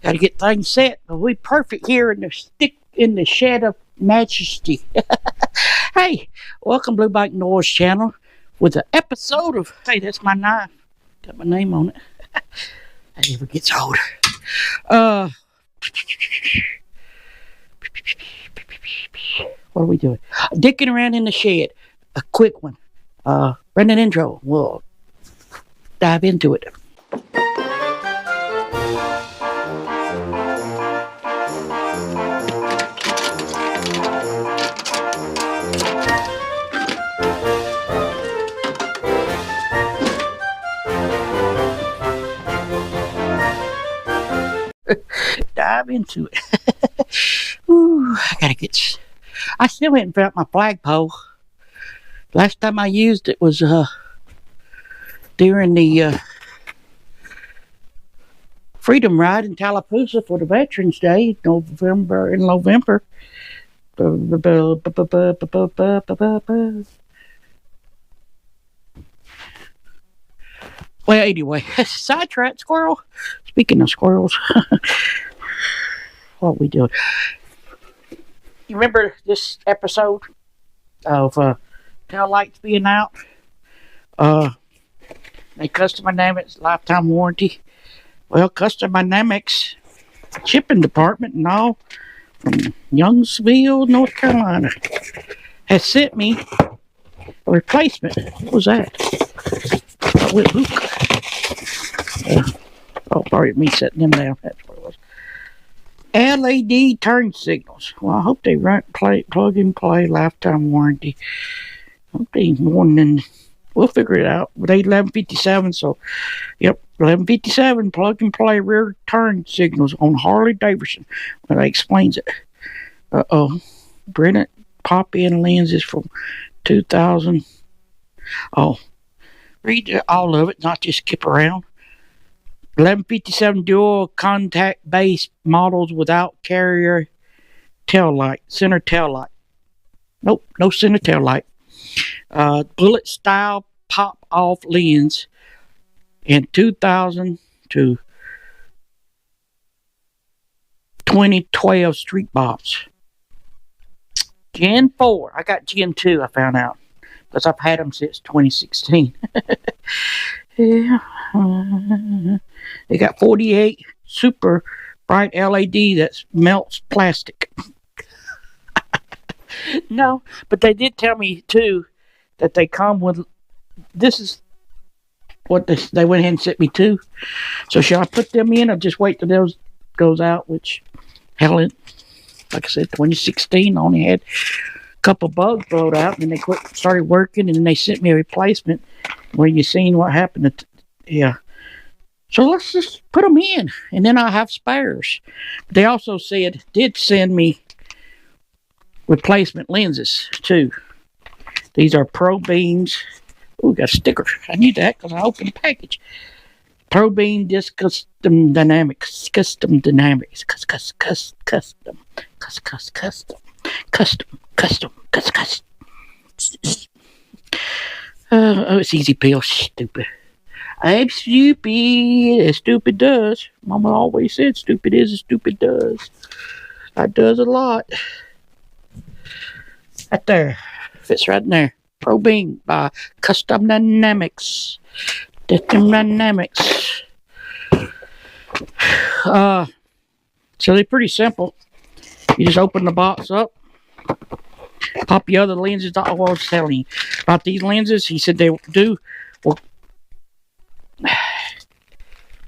Got to get things set, but we perfect here in the shed of majesty. Hey, welcome Blue Bike Noise channel with an episode of, hey, that's my knife. Got my name on it. That never gets older. What are we doing? Dicking around in the shed. A quick one. Run an intro. We'll dive into it. Dive into it. Ooh, I still haven't found my flagpole. Last time I used it was during the Freedom Ride in Tallapoosa for the Veterans Day, November. Well, anyway, sidetrack squirrel. Speaking of squirrels, what are we doing? You remember this episode of tail lights being out? They Custom Dynamics lifetime warranty. Well, Custom Dynamics shipping department and all from Youngsville, North Carolina, has sent me a replacement. What was that? Sorry, me setting them down. That's what it was. LED turn signals. Well, I hope they plug and play lifetime warranty. I hope they warning. We'll figure it out. With 1157, so yep, 1157 plug and play rear turn signals on Harley Davidson. Well, that explains it. Brilliant pop-in lenses from 2000. Oh, read all of it, not just skip around. 1157 dual contact base models without carrier tail light, center tail light. Nope, no center tail light. Bullet style pop off lens in 2000 to 2012 street bops. Gen 4. I got Gen 2, I found out, because I've had them since 2016. Yeah. They got 48 super bright LED that melts plastic. No, but they did tell me too that they come with. This is what they went ahead and sent me to. So shall I put them in or just wait till those goes out? Which, hell, like I said, 2016 I only had a couple bugs blowed out, and then they started working, and then they sent me a replacement. Where you seen what happened? Yeah. So let's just put them in, and then I'll have spares. They also did send me replacement lenses too. These are Pro Beams. Ooh, got a sticker. I need that because I opened the package. Pro Beam Disc Custom Dynamics. Custom. Oh, it's easy pill. Stupid. I'm stupid as stupid does. Mama always said stupid is as stupid does. That does a lot. Right there. Fits right in there. Pro Beam by Custom Dynamics. Custom Dynamics. So they're pretty simple. You just open the box up. Pop your other lenses. I was telling you about these lenses. He said they do. Well,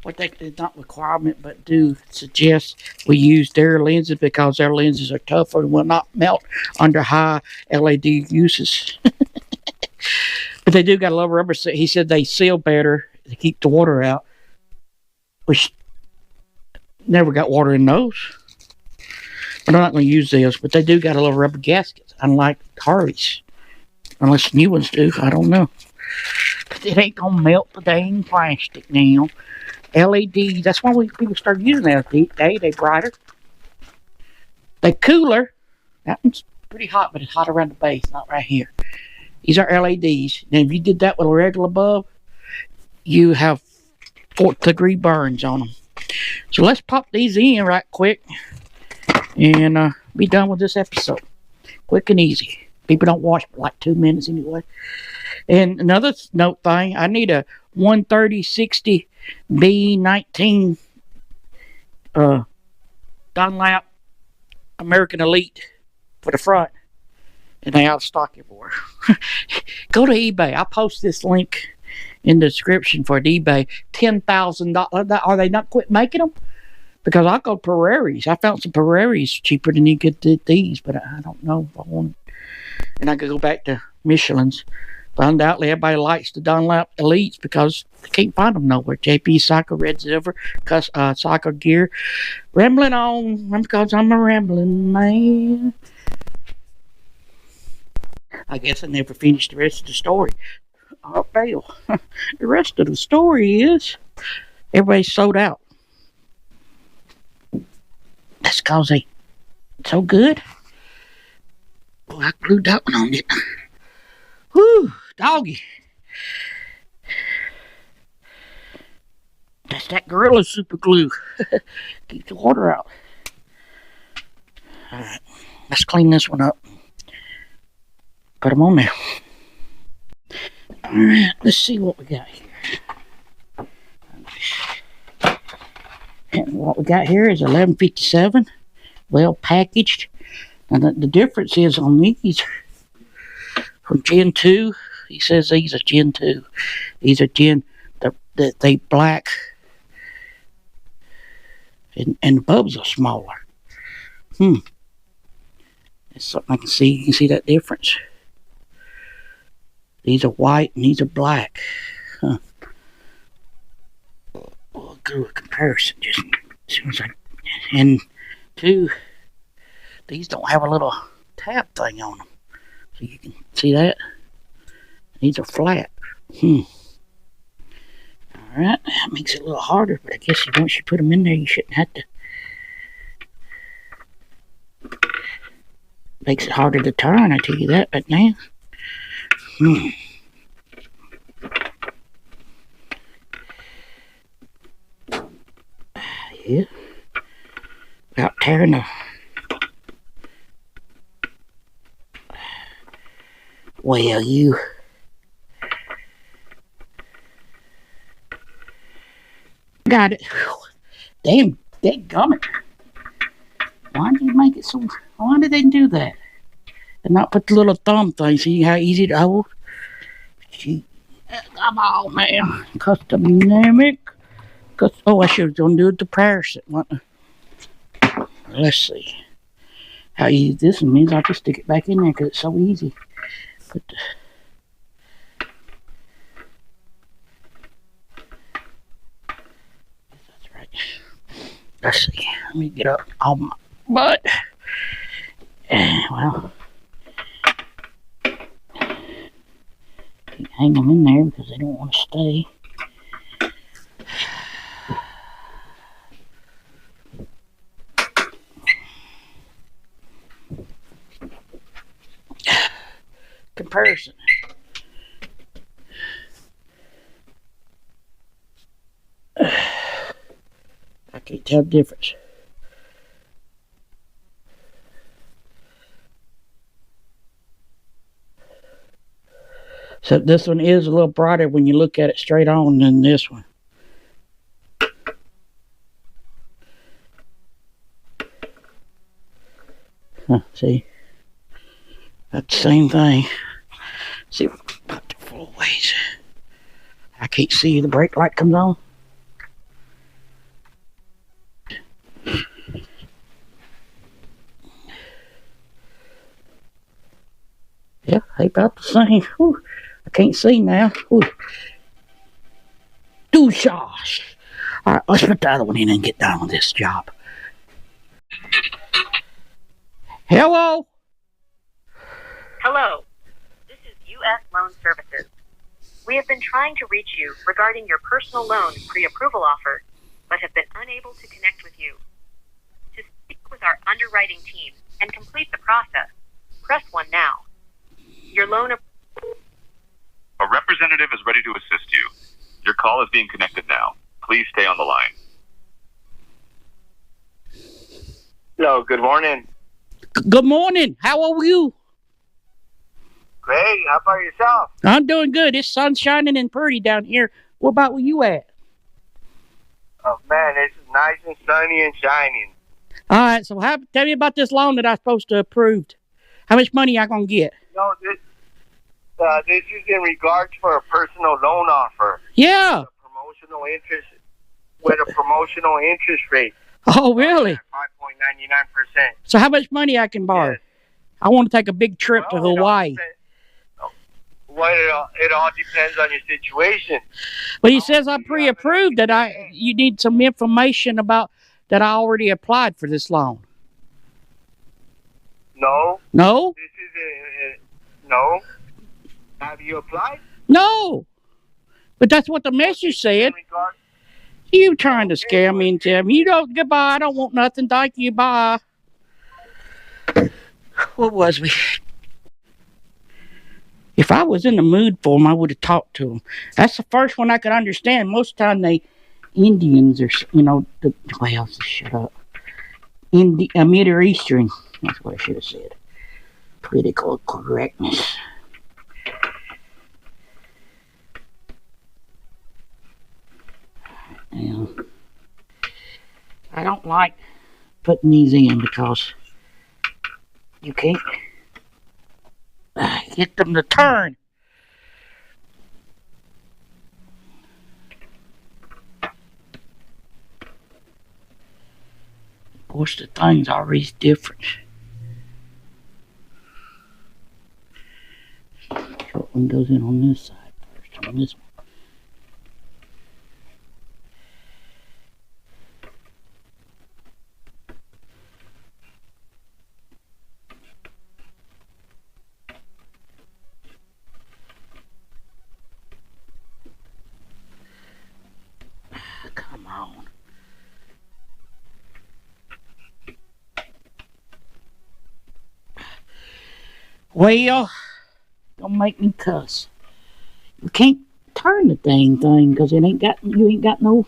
what they did not requirement, but do suggest we use their lenses because their lenses are tougher and will not melt under high LED uses. But they do got a little rubber. He said they seal better to keep the water out, which never got water in those. But I'm not going to use this. But they do got a little rubber gaskets, unlike Harley's, unless new ones do. I don't know. But it ain't gonna melt the dang plastic now. LED, that's why people start using LED. They brighter. They cooler. That one's pretty hot, but it's hot around the base, not right here. These are LEDs. And if you did that with a regular bulb, you have 4th degree burns on them. So let's pop these in right quick and be done with this episode. Quick and easy. People don't watch for like 2 minutes anyway. And another note thing, I need a 130/60 B19 Dunlap American Elite for the front. And they out of stock everywhere. Go to eBay. I'll post this link in the description for eBay. $10,000. Are they not quit making them? Because I go Prairies. I found some Prairies cheaper than you get these, but I don't know if I want it. And I could go back to Michelin's. But undoubtedly, everybody likes the Dunlap Elites because they can't find them nowhere. JP Cycle Red Silver, Cycle Gear. Rambling on because I'm a rambling man. I guess I never finished the rest of the story. Oh, fail. The rest of the story is everybody's sold out. That's because they so good. Oh, I glued that one on it. Whew, doggy. That's that Gorilla Super Glue. Keep the water out. Alright, let's clean this one up. Put them on there. Alright, let's see what we got here. And what we got here is 1157. Well packaged. And the difference is on these from Gen 2. He says these are Gen 2. These are Gen, they black. And the bulbs are smaller. That's something I can see. You can see that difference. These are white and these are black. Huh. We'll do a comparison just as soon as I. And two, these don't have a little tab thing on them. So you can see that. These are flat. Alright, that makes it a little harder, but I guess once you put them in there, you shouldn't have to. Makes it harder to turn, I tell you that right now. Yeah. Without tearing the. Well, you. Got it. Damn, gummit. Why did you make it so? Why did they do that? And not put the little thumb thing. See how easy to hold? Gee. Come on, man. Custom dynamic. Oh, I should have done do it to Paris. Let's see. How easy this one means. I'll just stick it back in there because it's so easy. But that's right. Let's see. Let me get up on my butt. Well, hang them in there because they don't want to stay. Comparison. I can't tell the difference. So this one is a little brighter when you look at it straight on than this one. See? That's the same thing. See about the full ways. I can't see the brake light comes on. Yeah, they about the same. Whew. I can't see now. Douchage. Alright, let's put the other one in and get done with this job. Hello? Hello. This is U.S. Loan Services. We have been trying to reach you regarding your personal loan pre-approval offer, but have been unable to connect with you. To speak with our underwriting team and complete the process, press 1 now. Your loan... A representative is ready to assist you. Your call is being connected now. Please stay on the line. Hello, good morning. Good morning. How are you? Great, how about yourself? I'm doing good. It's sun shining and pretty down here. What about where you at? Oh man, it's nice and sunny and shining. All right, so tell me about this loan that I'm supposed to approve. How much money I gonna get? No, this is in regards for a personal loan offer. Yeah. With a promotional interest rate. Oh, really? 5.99%. So how much money I can borrow? Yes. I want to take a big trip to Hawaii. It all depends on your situation. But he says I'm pre-approved, that you need some information about that I already applied for this loan. No. No? This is no. Have you applied? No. But that's what the message said. You trying to scare me and tell me, goodbye, I don't want nothing, thank you, bye. What was we? If I was in the mood for them, I would have talked to them. That's the first one I could understand. Most of the time they Indians or, well, shut up. Middle Eastern. That's what I should have said. Political correctness. And I don't like putting these in because you can't get them to turn. Of course, the thing's always different. Short one goes in on this side first, on this one. Come on. Well, don't make me cuss. You can't turn the dang thing because you ain't got no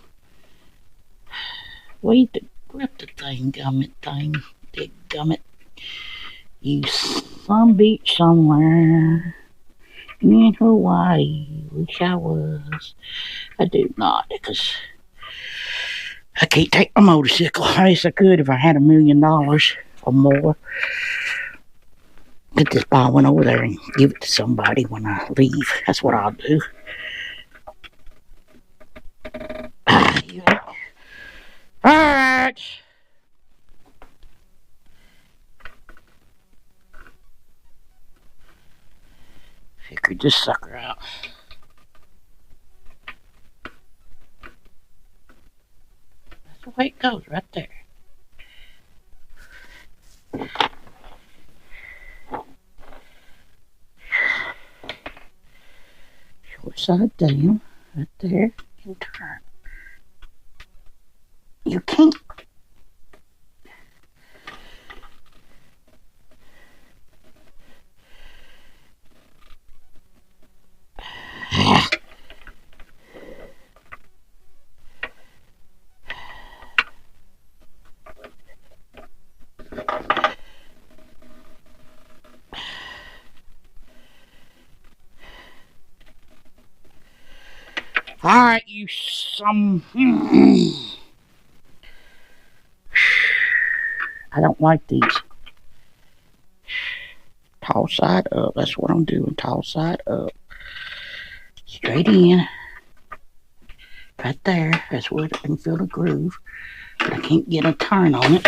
way to grip the thing, gummit thing. Big gummit. You some beach somewhere in Hawaii. Wish I was. I do not, because I can't take my motorcycle. I guess I could if I had $1 million or more. Could just buy one over there and give it to somebody when I leave. That's what I'll do. Alright. Figured this sucker out. That's the way it goes, right there. Short side down, right there, and turn. You can't. Alright, you some... I don't like these. Tall side up. That's what I'm doing. Tall side up. Straight in. Right there. That's where I can feel the groove. But I can't get a turn on it.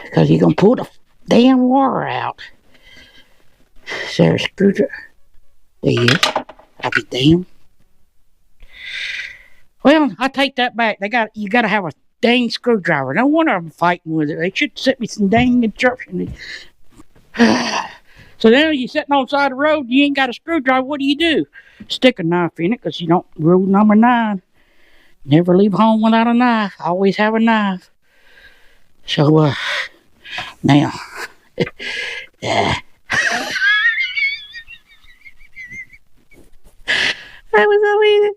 Because you're going to pull the damn wire out. Is there a screwdriver? There he is. I'll be damned. Well, I take that back. You got to have a dang screwdriver. No wonder I'm fighting with it. They should set me some dang instructions. So then you're sitting on the side of the road, you ain't got a screwdriver, what do? Stick a knife in it, because you don't, rule number 9. Never leave home without a knife. Always have a knife. So, now. That was so easy.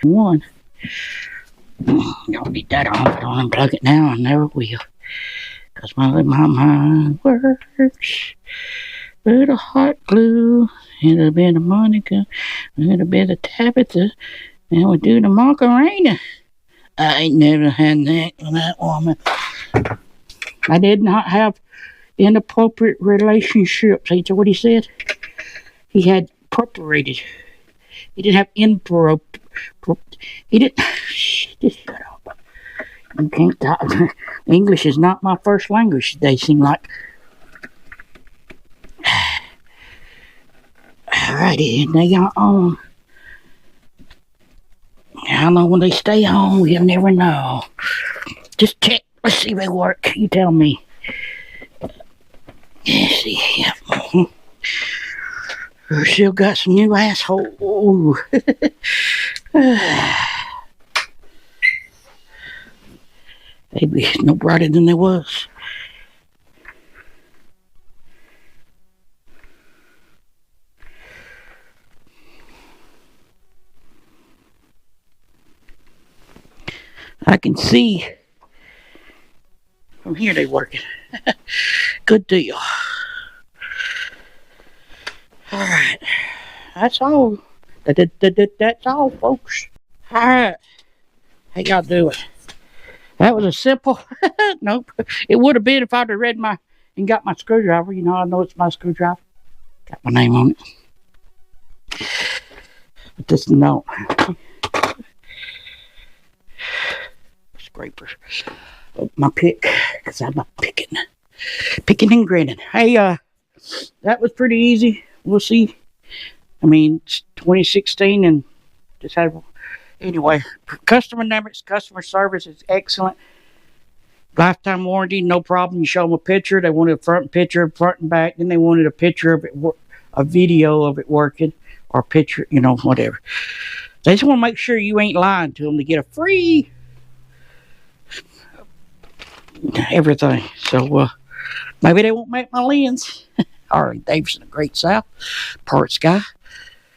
One. Don't need that on. If I don't unplug it now, I never will. Because my mind works with a hot glue and a bit of Monica and a bit of Tabitha, and we do the Macarena. I ain't never had that with that woman. I did not have inappropriate relationships. Ain't that what he said? He had appropriated. He didn't have inappropriate. He didn't. Just shut up. You can't talk. English is not my first language. They seem like. Alrighty, they are on. How long will they stay on? We'll never know. Just check. Let's see if they work. You tell me. Let's see. Yep. We still got some new asshole. Maybe it's no brighter than they was. I can see from here they working. Good deal. Alright. That's all. That's all, folks. Alright. How y'all doing? That was a simple. Nope. It would have been if I'd have read my and got my screwdriver. You know, I know it's my screwdriver. Got my name on it. But this no. Scraper. Oh, my pick. Because I'm a picking. Picking and grinning. Hey, that was pretty easy. We'll see. I mean, it's 2016 and just had. Anyway, customer numbers, customer service is excellent. Lifetime warranty, no problem. You show them a picture. They wanted a front picture, front and back. Then they wanted a picture of it, a video of it working, or a picture, you know, whatever. They just want to make sure you ain't lying to them to get a free everything. So maybe they won't make my lens. Harley Davidson, a great South parts guy.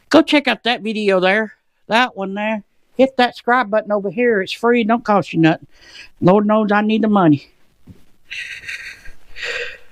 Go check out that video there. That one there. Hit that subscribe button over here. It's free. Don't cost you nothing. Lord knows I need the money.